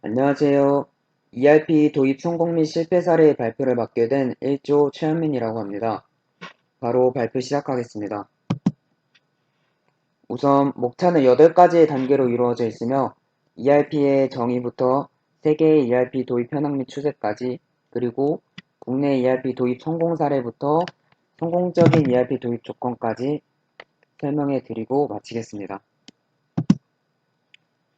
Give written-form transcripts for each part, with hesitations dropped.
안녕하세요. ERP 도입 성공 및 실패 사례의 발표를 맡게 된 1조 최한민이라고 합니다. 바로 발표 시작하겠습니다. 우선 목차는 8가지의 단계로 이루어져 있으며 ERP의 정의부터 세계의 ERP 도입 현황 및 추세까지, 그리고 국내 ERP 도입 성공 사례부터 성공적인 ERP 도입 조건까지 설명해 드리고 마치겠습니다.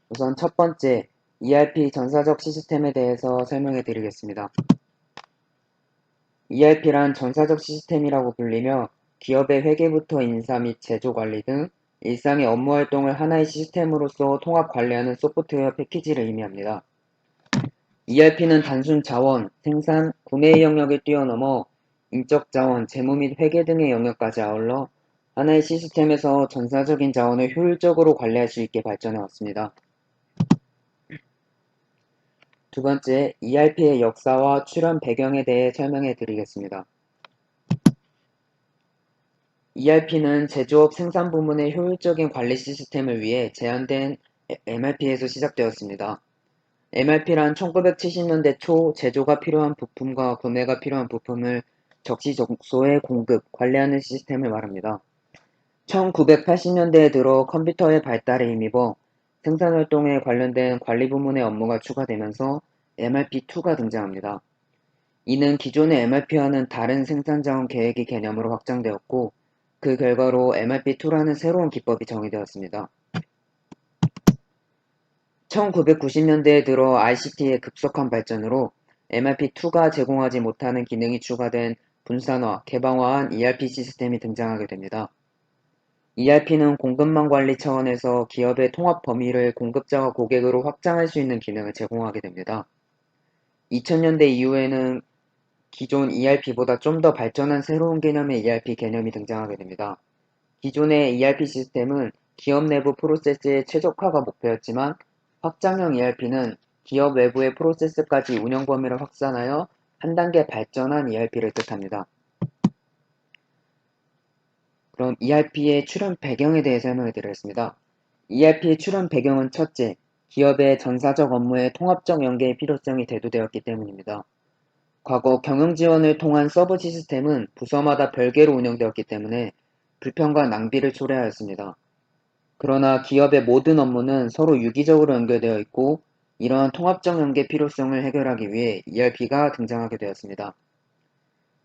우선 첫 번째, ERP 전사적 시스템에 대해서 설명해 드리겠습니다. ERP란 전사적 시스템이라고 불리며 기업의 회계부터 인사 및 제조 관리 등 일상의 업무 활동을 하나의 시스템으로서 통합 관리하는 소프트웨어 패키지를 의미합니다. ERP는 단순 자원, 생산, 구매의 영역을 뛰어넘어 인적 자원, 재무 및 회계 등의 영역까지 아울러 하나의 시스템에서 전사적인 자원을 효율적으로 관리할 수 있게 발전해 왔습니다. 두 번째, ERP의 역사와 출현 배경에 대해 설명해 드리겠습니다. ERP는 제조업 생산 부문의 효율적인 관리 시스템을 위해 제안된 MRP에서 시작되었습니다. MRP란 1970년대 초 제조가 필요한 부품과 구매가 필요한 부품을 적시적소에 공급, 관리하는 시스템을 말합니다. 1980년대에 들어 컴퓨터의 발달에 힘입어 생산활동에 관련된 관리 부문의 업무가 추가되면서 MRP2가 등장합니다. 이는 기존의 MRP와는 다른 생산자원 계획의 개념으로 확장되었고, 그 결과로 MRP2라는 새로운 기법이 정의되었습니다. 1990년대에 들어 ICT의 급속한 발전으로 MRP2가 제공하지 못하는 기능이 추가된 분산화, 개방화한 ERP 시스템이 등장하게 됩니다. ERP는 공급망 관리 차원에서 기업의 통합 범위를 공급자와 고객으로 확장할 수 있는 기능을 제공하게 됩니다. 2000년대 이후에는 기존 ERP보다 좀 더 발전한 새로운 개념의 ERP 개념이 등장하게 됩니다. 기존의 ERP 시스템은 기업 내부 프로세스의 최적화가 목표였지만 확장형 ERP는 기업 외부의 프로세스까지 운영 범위를 확산하여 한 단계 발전한 ERP를 뜻합니다. 그럼 ERP의 출현 배경에 대해 설명해 드리겠습니다. ERP의 출현 배경은 첫째, 기업의 전사적 업무의 통합적 연계의 필요성이 대두되었기 때문입니다. 과거 경영 지원을 통한 서버 시스템은 부서마다 별개로 운영되었기 때문에 불편과 낭비를 초래하였습니다. 그러나 기업의 모든 업무는 서로 유기적으로 연결되어 있고 이러한 통합적 연계 필요성을 해결하기 위해 ERP가 등장하게 되었습니다.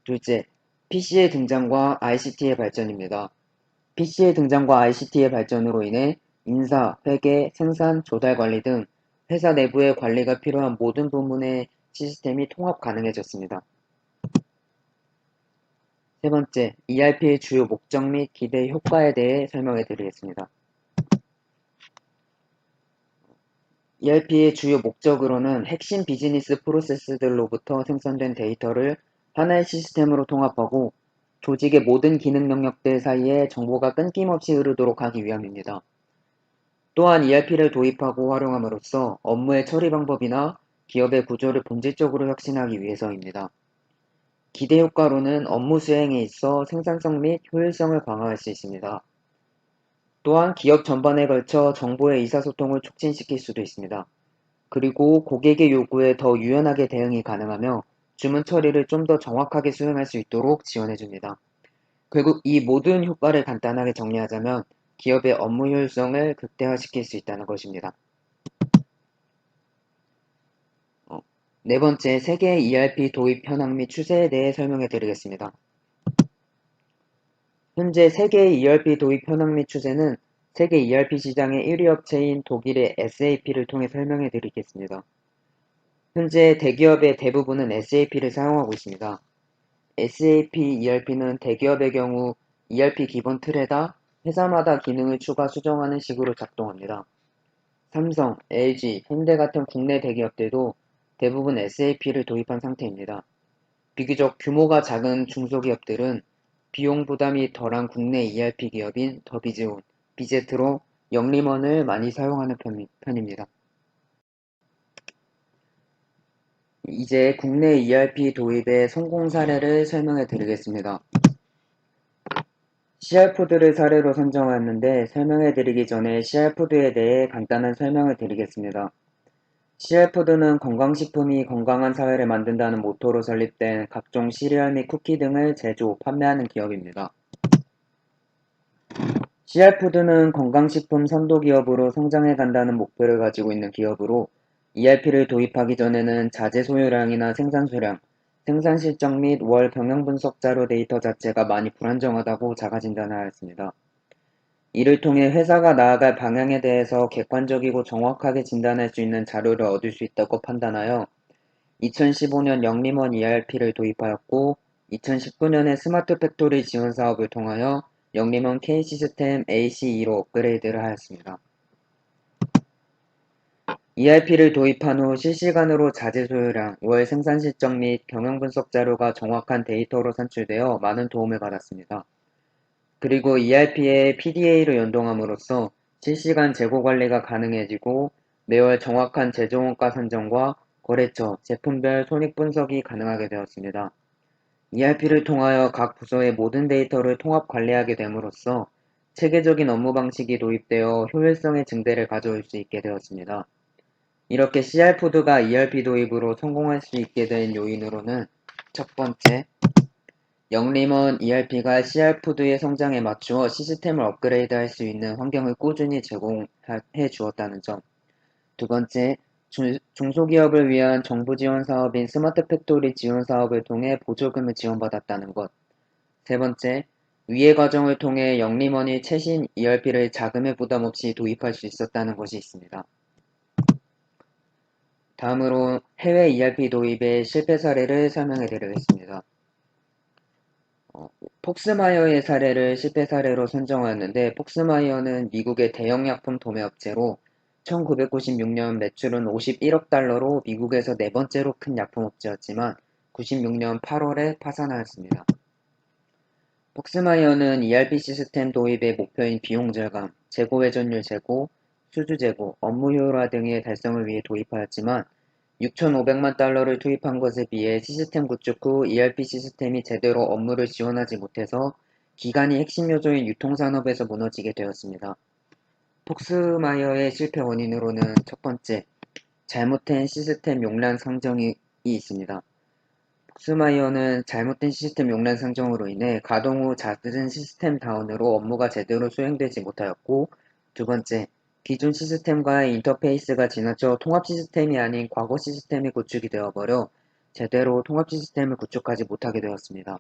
둘째, PC의 등장과 ICT의 발전입니다. PC의 등장과 ICT의 발전으로 인해 인사, 회계, 생산, 조달 관리 등 회사 내부의 관리가 필요한 모든 부문의 시스템이 통합 가능해졌습니다. 세 번째, ERP의 주요 목적 및 기대 효과에 대해 설명해 드리겠습니다. ERP의 주요 목적으로는 핵심 비즈니스 프로세스들로부터 생성된 데이터를 하나의 시스템으로 통합하고 조직의 모든 기능 영역들 사이에 정보가 끊김없이 흐르도록 하기 위함입니다. 또한 ERP를 도입하고 활용함으로써 업무의 처리 방법이나 기업의 구조를 본질적으로 혁신하기 위해서입니다. 기대 효과로는 업무 수행에 있어 생산성 및 효율성을 강화할 수 있습니다. 또한 기업 전반에 걸쳐 정보의 의사소통을 촉진시킬 수도 있습니다. 그리고 고객의 요구에 더 유연하게 대응이 가능하며 주문 처리를 좀 더 정확하게 수행할 수 있도록 지원해줍니다. 결국 이 모든 효과를 간단하게 정리하자면 기업의 업무 효율성을 극대화시킬 수 있다는 것입니다. 네 번째, 세계 ERP 도입 현황 및 추세에 대해 설명해 드리겠습니다. 현재 세계의 ERP 도입 현황 및 추세는 세계 ERP 시장의 1위 업체인 독일의 SAP를 통해 설명해 드리겠습니다. 현재 대기업의 대부분은 SAP를 사용하고 있습니다. SAP ERP는 대기업의 경우 ERP 기본 틀에다 회사마다 기능을 추가 수정하는 식으로 작동합니다. 삼성, LG, 현대 같은 국내 대기업들도 대부분 SAP를 도입한 상태입니다. 비교적 규모가 작은 중소기업들은 비용 부담이 덜한 국내 ERP 기업인 더비즈온, 비제트로 영림원을 많이 사용하는 편입니다. 이제 국내 ERP 도입의 성공 사례를 설명해 드리겠습니다. CR푸드를 사례로 선정하였는데 설명해 드리기 전에 CR푸드에 대해 간단한 설명을 드리겠습니다. CR푸드는 건강식품이 건강한 사회를 만든다는 모토로 설립된 각종 시리얼 및 쿠키 등을 제조, 판매하는 기업입니다. CR푸드는 건강식품 선도 기업으로 성장해 간다는 목표를 가지고 있는 기업으로 ERP를 도입하기 전에는 자재 소요량이나 생산 수량, 생산 실적 및 월 경영 분석 자료 데이터 자체가 많이 불안정하다고 자가 진단하였습니다. 이를 통해 회사가 나아갈 방향에 대해서 객관적이고 정확하게 진단할 수 있는 자료를 얻을 수 있다고 판단하여 2015년 영림원 ERP를 도입하였고 2019년에 스마트 팩토리 지원 사업을 통하여 영림원 K시스템 AC2로 업그레이드를 하였습니다. ERP를 도입한 후 실시간으로 자재 소요량, 월 생산 실적 및 경영 분석 자료가 정확한 데이터로 산출되어 많은 도움을 받았습니다. 그리고 ERP에 PDA를 연동함으로써 실시간 재고 관리가 가능해지고 매월 정확한 제조 원가 산정과 거래처, 제품별 손익 분석이 가능하게 되었습니다. ERP를 통하여 각 부서의 모든 데이터를 통합 관리하게 됨으로써 체계적인 업무 방식이 도입되어 효율성의 증대를 가져올 수 있게 되었습니다. 이렇게 CR푸드가 ERP 도입으로 성공할 수 있게 된 요인으로는 첫 번째, 영림원 ERP가 CR푸드의 성장에 맞추어 시스템을 업그레이드할 수 있는 환경을 꾸준히 제공해 주었다는 점. 두 번째, 중소기업을 위한 정부 지원 사업인 스마트 팩토리 지원 사업을 통해 보조금을 지원받았다는 것. 세 번째, 위의 과정을 통해 영림원이 최신 ERP를 자금의 부담 없이 도입할 수 있었다는 것이 있습니다. 다음으로 해외 ERP 도입의 실패 사례를 설명해 드리겠습니다. 폭스마이어의 사례를 실패 사례로 선정하였는데, 폭스마이어는 미국의 대형 약품 도매업체로 1996년 매출은 51억 달러로 미국에서 네 번째로 큰 약품업체였지만 96년 8월에 파산하였습니다. 폭스마이어는 ERP 시스템 도입의 목표인 비용 절감, 재고 회전율 제고, 수주 제고, 업무 효율화 등의 달성을 위해 도입하였지만 6,500만 달러를 투입한 것에 비해 시스템 구축 후 ERP 시스템이 제대로 업무를 지원하지 못해서 기간이 핵심 요소인 유통산업에서 무너지게 되었습니다. 폭스마이어의 실패 원인으로는 첫 번째, 잘못된 시스템 용량 상정이 있습니다. 폭스마이어는 잘못된 시스템 용량 상정으로 인해 가동 후 잦은 시스템 다운으로 업무가 제대로 수행되지 못하였고, 두 번째, 기존 시스템과의 인터페이스가 지나쳐 통합 시스템이 아닌 과거 시스템이 구축이 되어버려 제대로 통합 시스템을 구축하지 못하게 되었습니다.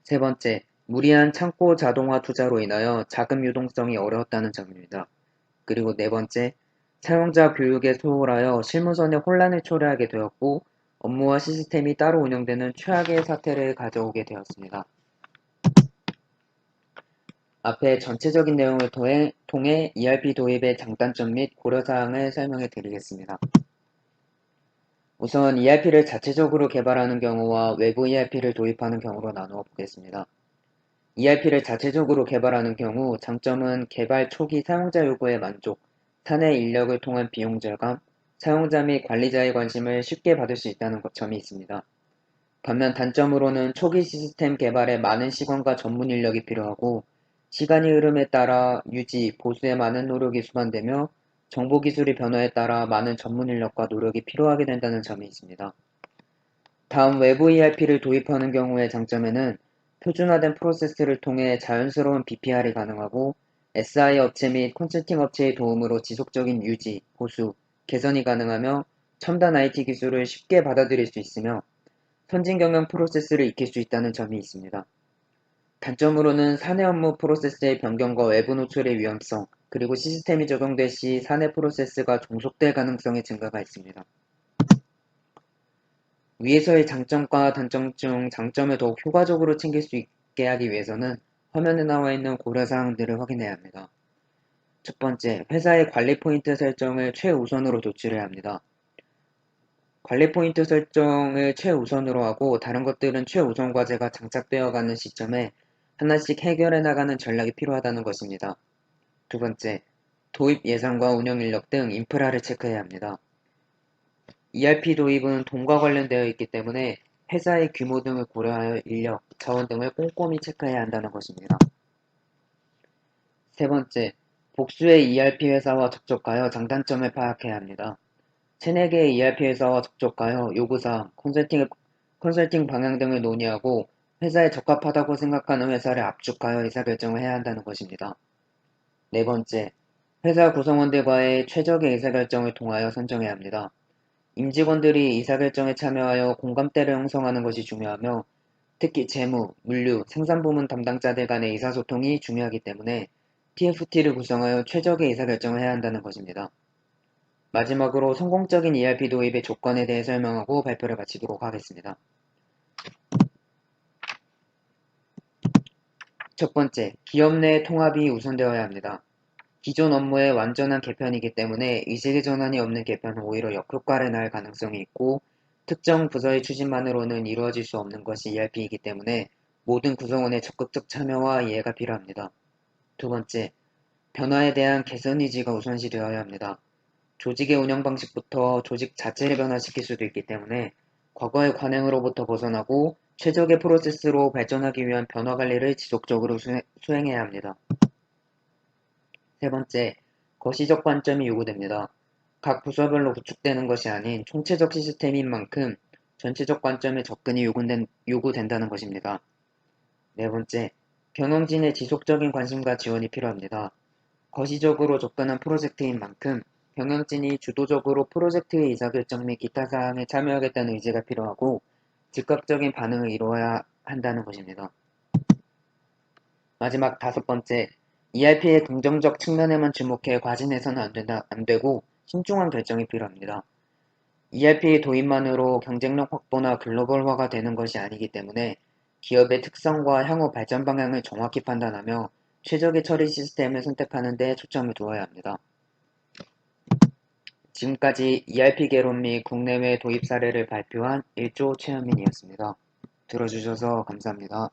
세 번째, 무리한 창고 자동화 투자로 인하여 자금 유동성이 어려웠다는 점입니다. 그리고 네 번째, 사용자 교육에 소홀하여 실무선에 혼란을 초래하게 되었고 업무와 시스템이 따로 운영되는 최악의 사태를 가져오게 되었습니다. 앞에 전체적인 내용을 통해 ERP 도입의 장단점 및 고려사항을 설명해 드리겠습니다. 우선 ERP를 자체적으로 개발하는 경우와 외부 ERP를 도입하는 경우로 나누어 보겠습니다. ERP를 자체적으로 개발하는 경우 장점은 개발 초기 사용자 요구에 만족, 사내 인력을 통한 비용 절감, 사용자 및 관리자의 관심을 쉽게 받을 수 있다는 점이 있습니다. 반면 단점으로는 초기 시스템 개발에 많은 시간과 전문 인력이 필요하고 시간이 흐름에 따라 유지, 보수에 많은 노력이 수반되며 정보기술의 변화에 따라 많은 전문 인력과 노력이 필요하게 된다는 점이 있습니다. 다음 외부 ERP를 도입하는 경우의 장점에는 표준화된 프로세스를 통해 자연스러운 BPR이 가능하고 SI 업체 및 컨설팅 업체의 도움으로 지속적인 유지, 보수, 개선이 가능하며 첨단 IT 기술을 쉽게 받아들일 수 있으며 선진 경영 프로세스를 익힐 수 있다는 점이 있습니다. 단점으로는 사내 업무 프로세스의 변경과 외부 노출의 위험성, 그리고 시스템이 적용될 시 사내 프로세스가 종속될 가능성의 증가가 있습니다. 위에서의 장점과 단점 중 장점을 더욱 효과적으로 챙길 수 있게 하기 위해서는 화면에 나와 있는 고려사항들을 확인해야 합니다. 첫 번째, 회사의 관리 포인트 설정을 최우선으로 도출해야 합니다. 관리 포인트 설정을 최우선으로 하고 다른 것들은 최우선 과제가 장착되어 가는 시점에 하나씩 해결해 나가는 전략이 필요하다는 것입니다. 두 번째, 도입 예산과 운영 인력 등 인프라를 체크해야 합니다. ERP 도입은 돈과 관련되어 있기 때문에 회사의 규모 등을 고려하여 인력, 자원 등을 꼼꼼히 체크해야 한다는 것입니다. 세 번째, 복수의 ERP 회사와 접촉하여 장단점을 파악해야 합니다. 세네 개의 ERP 회사와 접촉하여 요구사항, 컨설팅 방향 등을 논의하고 회사에 적합하다고 생각하는 회사를 압축하여 의사결정을 해야 한다는 것입니다. 네 번째, 회사 구성원들과의 최적의 의사결정을 통하여 선정해야 합니다. 임직원들이 의사결정에 참여하여 공감대를 형성하는 것이 중요하며 특히 재무, 물류, 생산부문 담당자들 간의 의사소통이 중요하기 때문에 TFT를 구성하여 최적의 의사결정을 해야 한다는 것입니다. 마지막으로 성공적인 ERP 도입의 조건에 대해 설명하고 발표를 마치도록 하겠습니다. 첫 번째, 기업 내 통합이 우선되어야 합니다. 기존 업무의 완전한 개편이기 때문에 의식의 전환이 없는 개편은 오히려 역효과를 낳을 가능성이 있고 특정 부서의 추진만으로는 이루어질 수 없는 것이 ERP이기 때문에 모든 구성원의 적극적 참여와 이해가 필요합니다. 두 번째, 변화에 대한 개선 의지가 우선시되어야 합니다. 조직의 운영 방식부터 조직 자체를 변화시킬 수도 있기 때문에 과거의 관행으로부터 벗어나고 최적의 프로세스로 발전하기 위한 변화 관리를 지속적으로 수행해야 합니다. 세 번째, 거시적 관점이 요구됩니다. 각 부서별로 구축되는 것이 아닌 총체적 시스템인 만큼 전체적 관점의 접근이 요구된다는 것입니다. 네 번째, 경영진의 지속적인 관심과 지원이 필요합니다. 거시적으로 접근한 프로젝트인 만큼 경영진이 주도적으로 프로젝트의 의사결정 및 기타 사항에 참여하겠다는 의지가 필요하고 즉각적인 반응을 이루어야 한다는 것입니다. 마지막 다섯 번째, ERP의 긍정적 측면에만 주목해 과신해서는 안 되고 신중한 결정이 필요합니다. ERP의 도입만으로 경쟁력 확보나 글로벌화가 되는 것이 아니기 때문에 기업의 특성과 향후 발전 방향을 정확히 판단하며 최적의 처리 시스템을 선택하는 데 초점을 두어야 합니다. 지금까지 ERP 개론 및 국내외 도입 사례를 발표한 1조 최현민이었습니다. 들어주셔서 감사합니다.